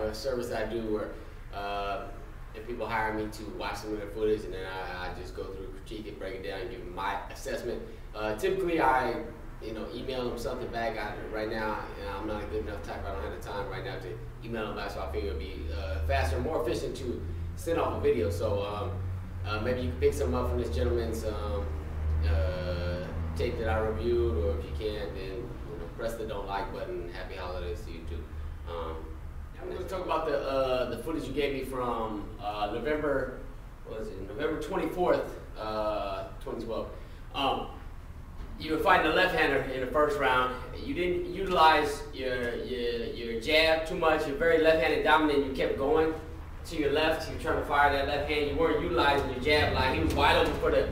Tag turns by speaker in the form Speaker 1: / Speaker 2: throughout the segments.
Speaker 1: a service I do where if people hire me to watch some of their footage, and then I just go through, critique it, break it down, and give them my assessment. Typically, I email them something back. Right now, I'm not a good enough typer. I don't have the time right now to email them back, so I figure it'd be faster and more efficient to send off a video. So maybe you can pick some up from this gentleman's tape that I reviewed, or if you can't, then press the don't like button. Happy holidays to you too. I'm going to talk about the footage you gave me from November 24th, 2012. You were fighting a left-hander in the first round. You didn't utilize your jab too much. You're very left-handed dominant. You kept going to your left. You're trying to fire that left hand. You weren't utilizing your jab line. He was wide open for the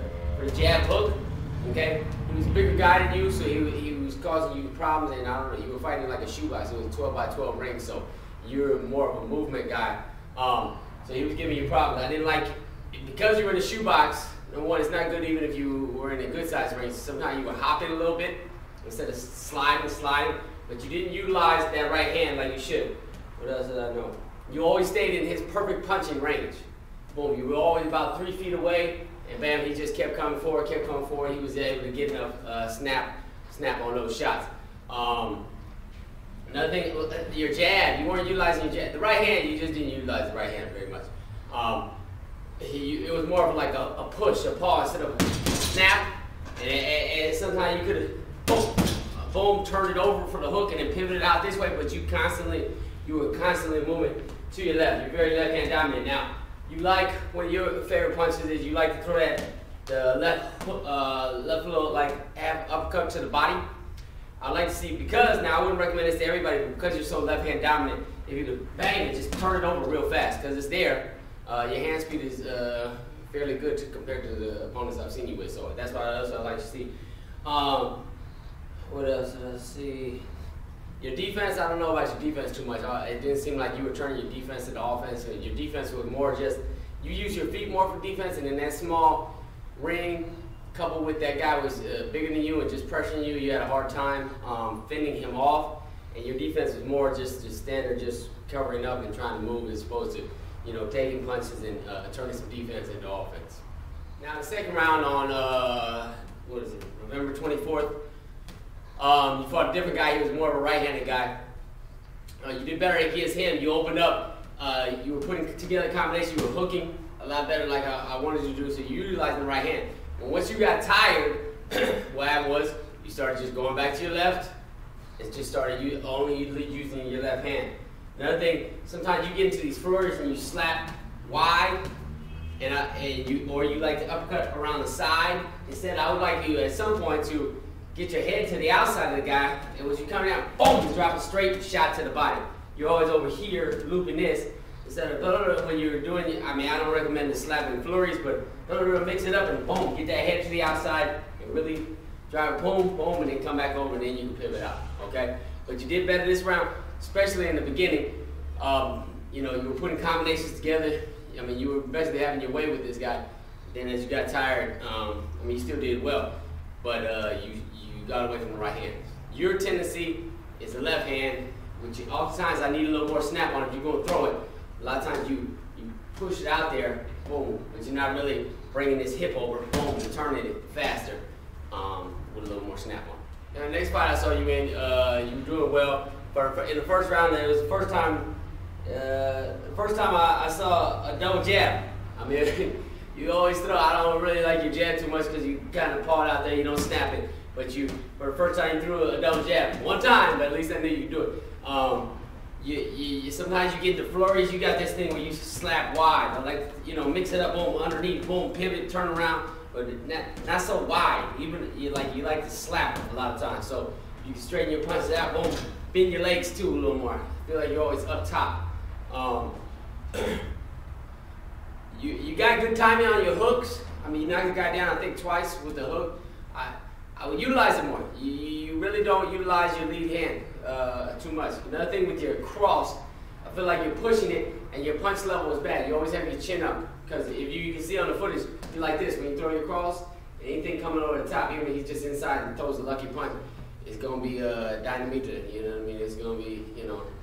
Speaker 1: jab hook. Okay, he was a bigger guy than you, so he was causing you problems. And I don't know, you were fighting like a shoebox. It was a 12 by 12 ring, so you're more of a movement guy. So he was giving you problems. I didn't like it. Because you were in a shoebox. Number one, it's not good even if you were in a good size range. Sometimes you were hopping a little bit instead of sliding, but you didn't utilize that right hand like you should. What else did I know? You always stayed in his perfect punching range. Boom, you were always about 3 feet away, and bam, he just kept coming forward. He was able to get enough snap on those shots. Another thing, your jab, you weren't utilizing your jab. The right hand, you just didn't utilize the right hand very much. It was more of like a push, a pause, instead of a snap, and sometimes you could have boom, turned it over for the hook and then pivoted out this way, but you were constantly moving to your left. You're very left hand dominant. Now, you like, one of your favorite punches is you like to throw the left little like uppercut to the body. I'd like to see, because now I wouldn't recommend this to everybody, but because you're so left hand dominant, if you could bang it, just turn it over real fast, because it's there. Your hand speed is fairly good compared to the opponents I've seen you with, so that's what else I'd like to see. What else did I see? Your defense, I don't know about your defense too much. It didn't seem like you were turning your defense into offense. Your defense was more just, you use your feet more for defense, and in that small ring, coupled with that guy was bigger than you and just pressuring you, you had a hard time fending him off, and your defense was more just standard, just covering up and trying to move as opposed to taking punches and turning some defense into offense. Now the second round on, November 24th, you fought a different guy. He was more of a right-handed guy. You did better against him. You opened up. You were putting together a combination. You were hooking a lot better like I wanted you to do, so you utilized the right hand. And once you got tired, what happened was you started just going back to your left. It just started only using your left hand. Another thing, sometimes you get into these flurries and you slap wide, or you like to uppercut around the side. Instead, I would like you at some point to get your head to the outside of the guy, and when you come down, boom, you drop a straight shot to the body. You're always over here looping this instead of when you're doing it. I mean, I don't recommend the slapping flurries, but mix it up and boom, get that head to the outside and really drive boom, boom, and then come back over, and then you can pivot out. Okay, but you did better this round. Especially in the beginning, you were putting combinations together. I mean, you were basically having your way with this guy. Then as you got tired, you still did well, but you got away from the right hand. Your tendency is the left hand, which oftentimes I need a little more snap on it. If you're going to throw it, a lot of times you push it out there, boom, but you're not really bringing this hip over, boom, and turning it faster with a little more snap on it. Now, the next fight I saw you in, you were doing well. In the first round, it was the first time I saw a double jab. I mean, you always throw. I don't really like your jab too much because you kind of paw it out there. You don't snap it. But for the first time, you threw a double jab. One time, but at least I knew you could do it. Sometimes you get the flurries. You got this thing where you slap wide. I like mix it up, boom, underneath, boom, pivot, turn around, but not so wide. Even you like to slap a lot of times. So you can straighten your punches out, boom. Bend your legs too a little more. I feel like you're always up top. You got good timing on your hooks. I mean, you knocked the guy down, I think, twice with the hook. I would utilize it more. You really don't utilize your lead hand too much. Another thing with your cross, I feel like you're pushing it and your punch level is bad. You always have your chin up. Because if you can see on the footage, you're like this. When you throw your cross, anything coming over the top, even if he's just inside and throws a lucky punch, it's going to be dynamite, you know what I mean? It's going to be,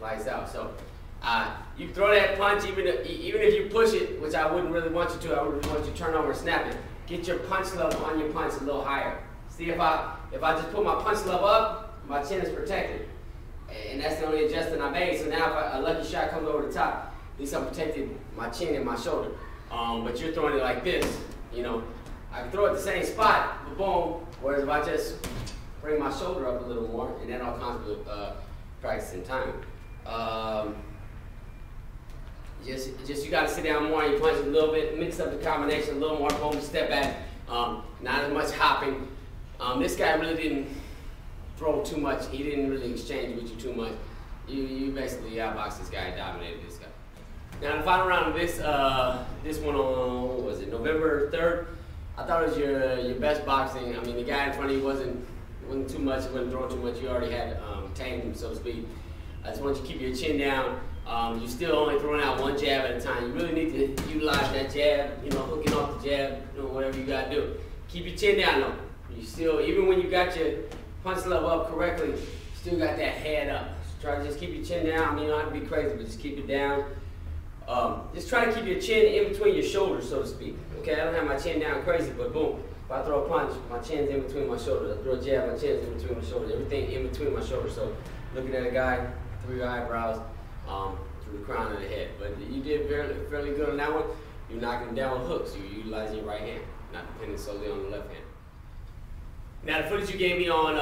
Speaker 1: lights out. So You throw that punch, even if you push it, which I wouldn't really want you to. I would want you to turn over and snap it. Get your punch level on your punch a little higher. See, if I just put my punch level up, my chin is protected, and that's the only adjustment I made. So now if a lucky shot comes over the top, at least I'm protected my chin and my shoulder. But you're throwing it like this, you know. I can throw it the same spot, but boom. Whereas if I just bring my shoulder up a little more, and that all comes with practicing time. Just you got to sit down more and you punch a little bit, mix up the combination a little more, boom, step back. Not as much hopping. This guy really didn't throw too much. He didn't really exchange with you too much. You basically outboxed this guy, dominated this guy. Now the final round of this one on, what was it, November 3rd? I thought it was your best boxing. I mean, the guy in front of you wasn't too much, wasn't throwing too much. You already had tamed him, so to speak. I just want you to keep your chin down. You're still only throwing out one jab at a time. You really need to utilize that jab, you know, hooking off the jab, you know, whatever you got to do. Keep your chin down though. You still, even when you got your punch level up correctly, you still got that head up. So try to just keep your chin down. I mean, you don't have to be crazy, but just keep it down. Just try to keep your chin in between your shoulders, so to speak. Okay, I don't have my chin down crazy, but boom, if I throw a punch, my chin's in between my shoulders. I throw a jab, my chin's in between my shoulders. Everything in between my shoulders. So looking at a guy through your eyebrows, through the crown of the head. But you did fairly good on that one. You're knocking down with hooks. You're utilizing your right hand, not depending solely on the left hand. Now the footage you gave me on,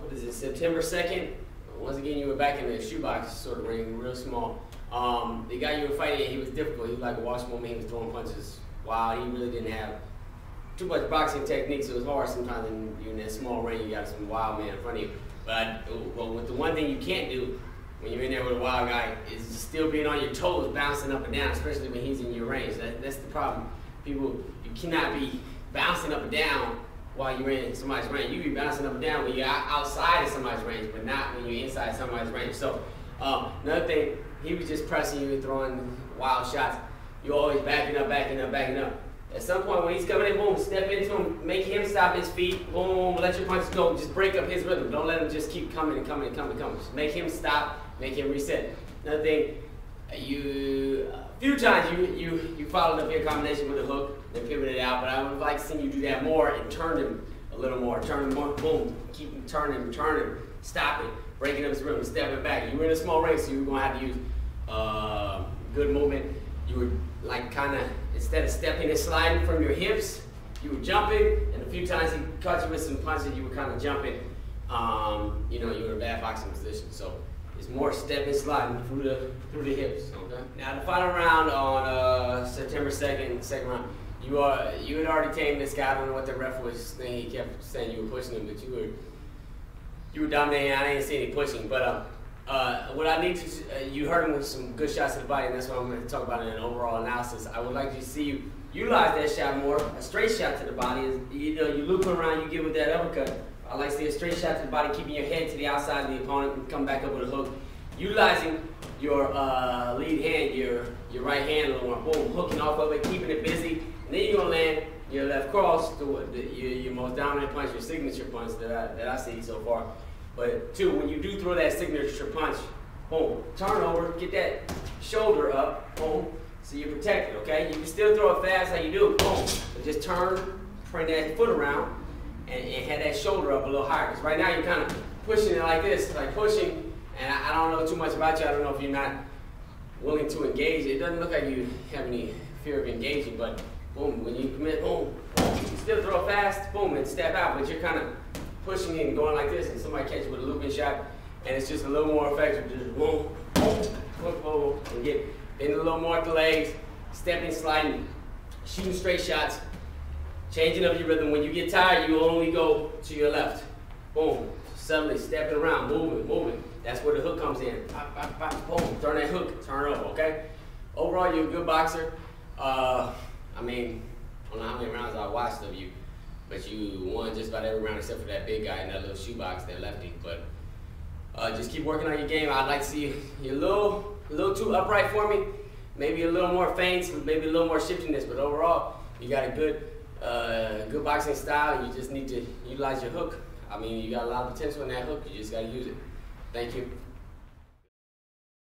Speaker 1: what is it, September 2nd? Once again, you were back in the shoebox sort of ring, real small. The guy you were fighting, he was difficult. He was like a washboard. He was throwing punches. Wow, he really didn't have too much boxing technique, so it was hard sometimes in that small ring. You got some wild man in front of you. But with the one thing you can't do when you're in there with a wild guy is just still being on your toes, bouncing up and down, especially when he's in your range. That's the problem. People, you cannot be bouncing up and down while you're in somebody's range. You be bouncing up and down when you're outside of somebody's range, but not when you're inside somebody's range. So another thing, he was just pressing you and throwing wild shots. You're always backing up, backing up, backing up. At some point when he's coming in, boom, step into him, make him stop his feet, boom, let your punches go, just break up his rhythm. Don't let him just keep coming and coming and coming and coming. Just make him stop, make him reset. Another thing, a few times you followed up your combination with a hook and pivoted out, but I would like to see you do that more and turn him a little more. Turn him more, boom, keep him turning, stop it, breaking up his rhythm, stepping back. You were in a small ring, so you were going to have to use good movement. You were like kind of, instead of stepping and sliding from your hips, you were jumping, and a few times he caught you with some punches, you were kind of jumping. You know, you were in a bad boxing position. So it's more stepping, sliding through the hips. Okay. Now the final round on September 2nd, second round, you had already tamed this guy. I don't know what the ref was saying. He kept saying you were pushing him, but you were dominating. I didn't see any pushing, but what I need to, you heard him with some good shots to the body, and that's what I'm going to talk about in an overall analysis. I would like to see you utilize that shot more. A straight shot to the body is, you know, you loop around, you get with that uppercut. I like to see a straight shot to the body, keeping your head to the outside of the opponent, and come back up with a hook. Utilizing your lead hand, your right hand a little more, boom, hooking off of it, keeping it busy, and then you're going to land your left cross to your most dominant punch, your signature punch that I see so far. But two, when you do throw that signature punch, boom, turn over, get that shoulder up, boom, so you're protected, okay? You can still throw it fast how you do, boom, but just turn, bring that foot around, and have that shoulder up a little higher. Because right now you're kind of pushing it like this, like pushing, and I don't know too much about you. I don't know if you're not willing to engage. It doesn't look like you have any fear of engaging, but boom, when you commit, boom, boom, you can still throw it fast, boom, and step out, but you're kind of pushing it and going like this, and somebody catches you with a looping shot, and it's just a little more effective. Just boom, boom, boom, and get in a little more at the legs, stepping, sliding, shooting straight shots, changing up your rhythm. When you get tired, you only go to your left. Boom, suddenly stepping around, moving. That's where the hook comes in. Pop, pop, pop, boom, turn that hook, turn over, okay? Overall, you're a good boxer. I mean, I don't know how many rounds I watched of you, but you won just about every round except for that big guy in that little shoebox, that lefty. But just keep working on your game. I'd like to see you a little too upright for me. Maybe a little more feints, maybe a little more shiftiness. But overall, you got a good boxing style. You just need to utilize your hook. I mean, you got a lot of potential in that hook. You just got to use it. Thank you.